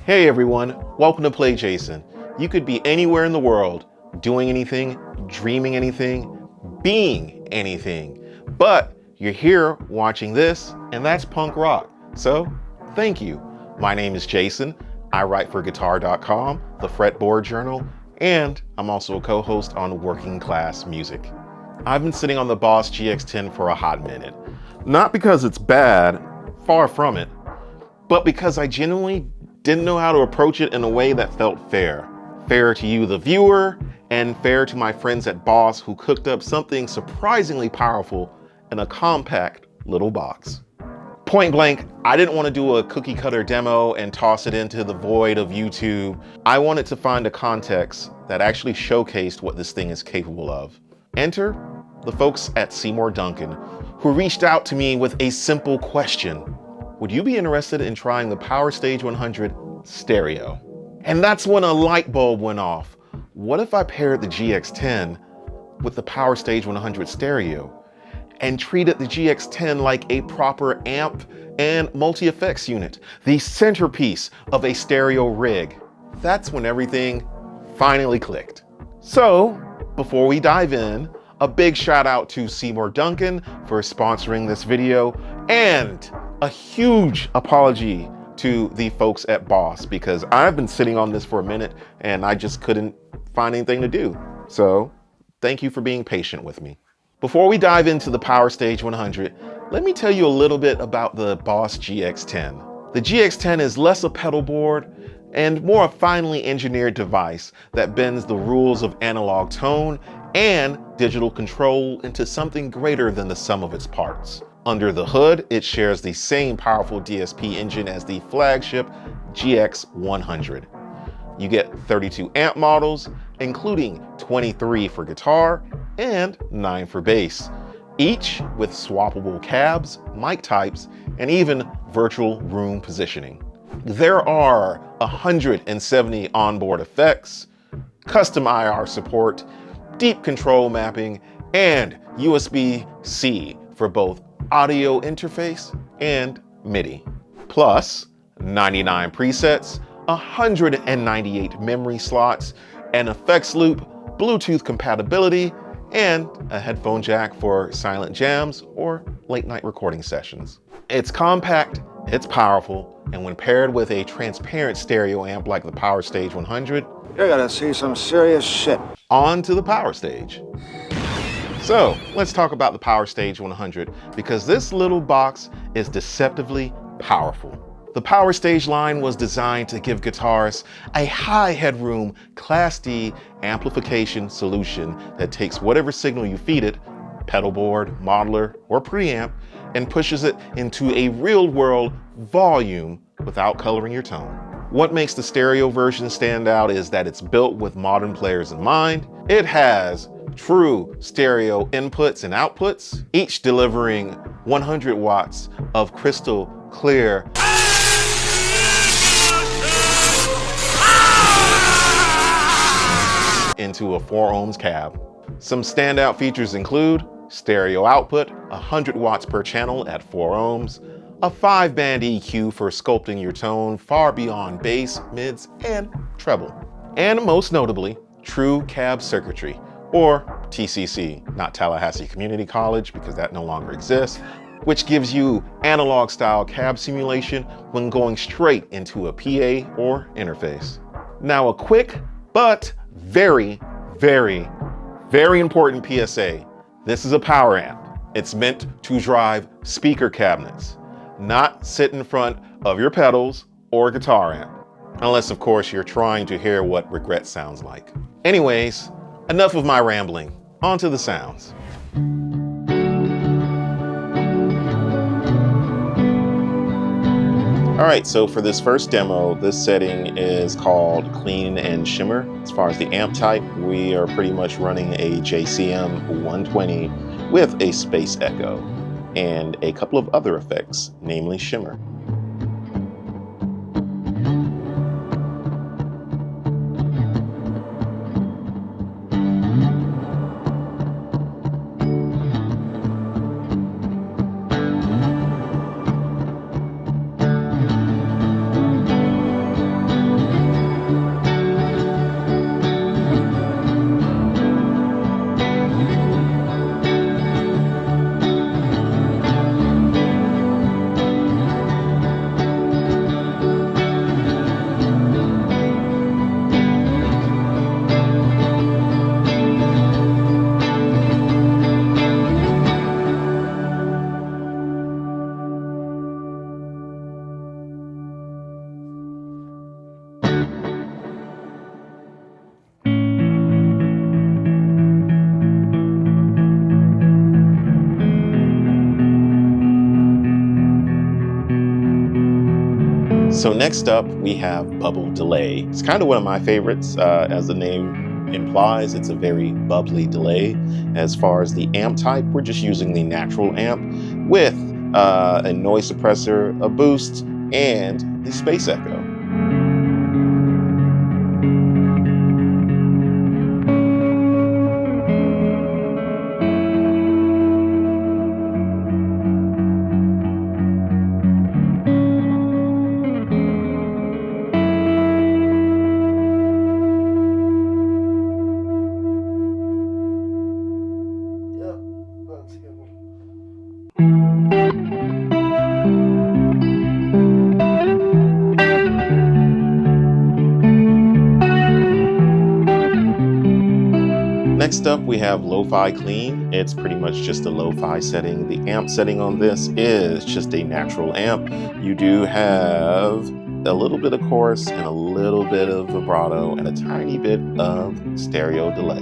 Hey everyone, welcome to Play Jason. You could be anywhere in the world, doing anything, dreaming anything, being anything, but you're here watching this, and that's punk rock. So, thank you. My name is Jason. I write for Guitar.com, the Fretboard Journal, and I'm also a co-host on Working Class Music. I've been sitting on the Boss GX-10 for a hot minute. Not because it's bad, far from it, but because I genuinely didn't know how to approach it in a way that felt fair. Fair to you, the viewer, and fair to my friends at Boss who cooked up something surprisingly powerful in a compact little box. Point blank, I didn't want to do a cookie cutter demo and toss it into the void of YouTube. I wanted to find a context that actually showcased what this thing is capable of. Enter the folks at Seymour Duncan, who reached out to me with a simple question. Would you be interested in trying the PowerStage 100 stereo? And that's when a light bulb went off. What if I paired the GX-10 with the PowerStage 100 stereo and treated the GX-10 like a proper amp and multi-effects unit, the centerpiece of a stereo rig? That's when everything finally clicked. So, before we dive in, a big shout out to Seymour Duncan for sponsoring this video, and a huge apology to the folks at Boss, because I've been sitting on this for a minute and I just couldn't find anything to do. So thank you for being patient with me. Before we dive into the PowerStage 100, let me tell you a little bit about the Boss GX-10. The GX-10 is less a pedal board and more a finely engineered device that bends the rules of analog tone and digital control into something greater than the sum of its parts. Under the hood, it shares the same powerful DSP engine as the flagship GX-100. You get 32 amp models, including 23 for guitar and 9 for bass, each with swappable cabs, mic types, and even virtual room positioning. There are 170 onboard effects, custom IR support, deep control mapping, and USB-C for both audio interface and MIDI. Plus 99 presets, 198 memory slots, an effects loop, Bluetooth compatibility, and a headphone jack for silent jams or late night recording sessions. It's compact, it's powerful, and when paired with a transparent stereo amp like the PowerStage 100, you're gonna see some serious shit. On to the PowerStage. So let's talk about the PowerStage 100, because this little box is deceptively powerful. The PowerStage line was designed to give guitarists a high headroom Class D amplification solution that takes whatever signal you feed it, pedal board, modeler, or preamp, and pushes it into a real-world volume without coloring your tone. What makes the stereo version stand out is that it's built with modern players in mind. It has true stereo inputs and outputs, each delivering 100 watts of crystal clear into a 4 ohms cab. Some standout features include stereo output, 100 watts per channel at 4 ohms, a 5-band EQ for sculpting your tone far beyond bass, mids, and treble, and most notably, true cab circuitry, or TCC, not Tallahassee Community College because that no longer exists, which gives you analog style cab simulation when going straight into a PA or interface. Now a quick but very, very, very important PSA. This is a power amp. It's meant to drive speaker cabinets, not sit in front of your pedals or guitar amp. Unless of course you're trying to hear what regret sounds like. Anyways, enough of my rambling, on to the sounds. All right, so for this first demo, this setting is called Clean and Shimmer. As far as the amp type, we are pretty much running a JCM 120 with a space echo and a couple of other effects, namely shimmer. So next up, we have bubble delay. It's kind of one of my favorites. As the name implies, it's a very bubbly delay. As far as the amp type, we're just using the natural amp with a noise suppressor, a boost, and the space echo. Next up, we have lo-fi clean. It's pretty much just a lo-fi setting. The amp setting on this is just a natural amp. You do have a little bit of chorus and a little bit of vibrato and a tiny bit of stereo delay.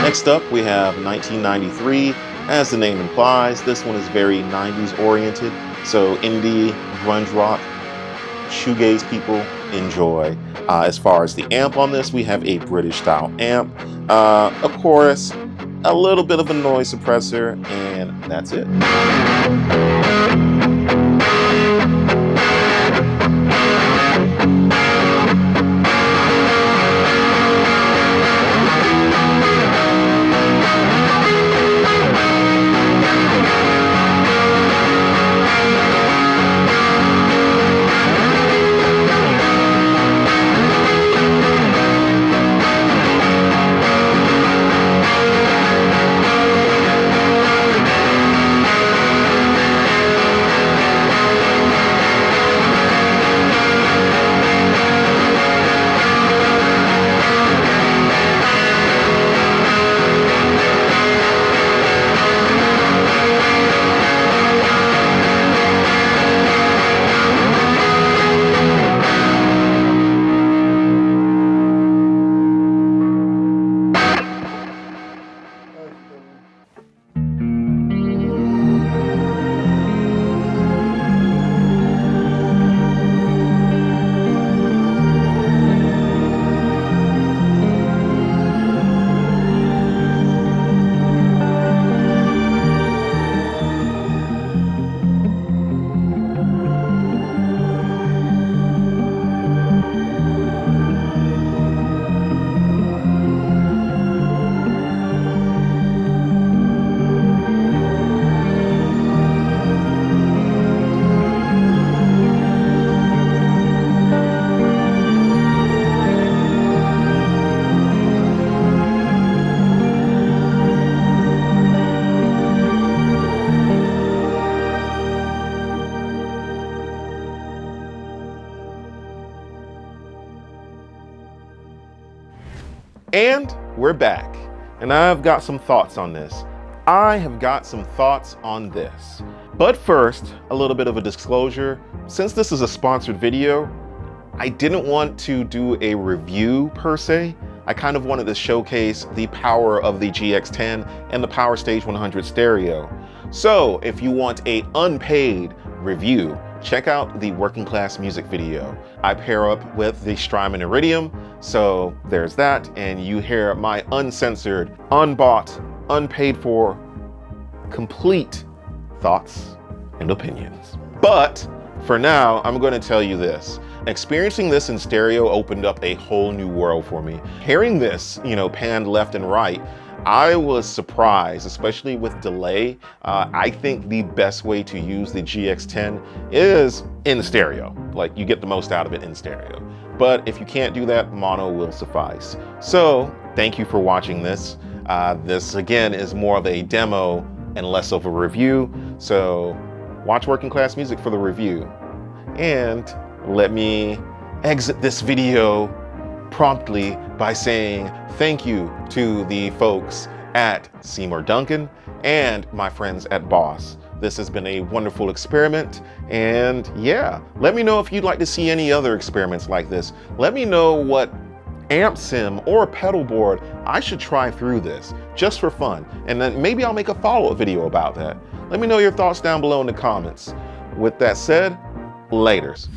Next up, we have 1993. As the name implies, this one is very 90s oriented. So indie, grunge rock, shoegaze people enjoy. As far as the amp on this, we have a British style amp, a chorus, a little bit of a noise suppressor, and that's it. And we're back, and I've got some thoughts on this. But first, a little bit of a disclosure. Since this is a sponsored video, I didn't want to do a review per se. I kind of wanted to showcase the power of the GX-10 and the PowerStage 100 stereo. So if you want a unpaid review, check out the Working Class Music video. I pair up with the Strymon Iridium, so there's that, and you hear my uncensored, unbought, unpaid for, complete thoughts and opinions. But for now, I'm going to tell you this. Experiencing this in stereo opened up a whole new world for me. Hearing this, panned left and right, I was surprised, especially with delay. I think the best way to use the GX-10 is in stereo. Like, you get the most out of it in stereo. But if you can't do that, mono will suffice. So thank you for watching this. This again is more of a demo and less of a review. So watch Working Class Music for the review. And let me exit this video promptly by saying thank you to the folks at Seymour Duncan and my friends at Boss. This has been a wonderful experiment, and yeah, let me know if you'd like to see any other experiments like this. Let me know what amp sim or pedal board I should try through this, just for fun, and then maybe I'll make a follow-up video about that. Let me know your thoughts down below in the comments. With that said, laters.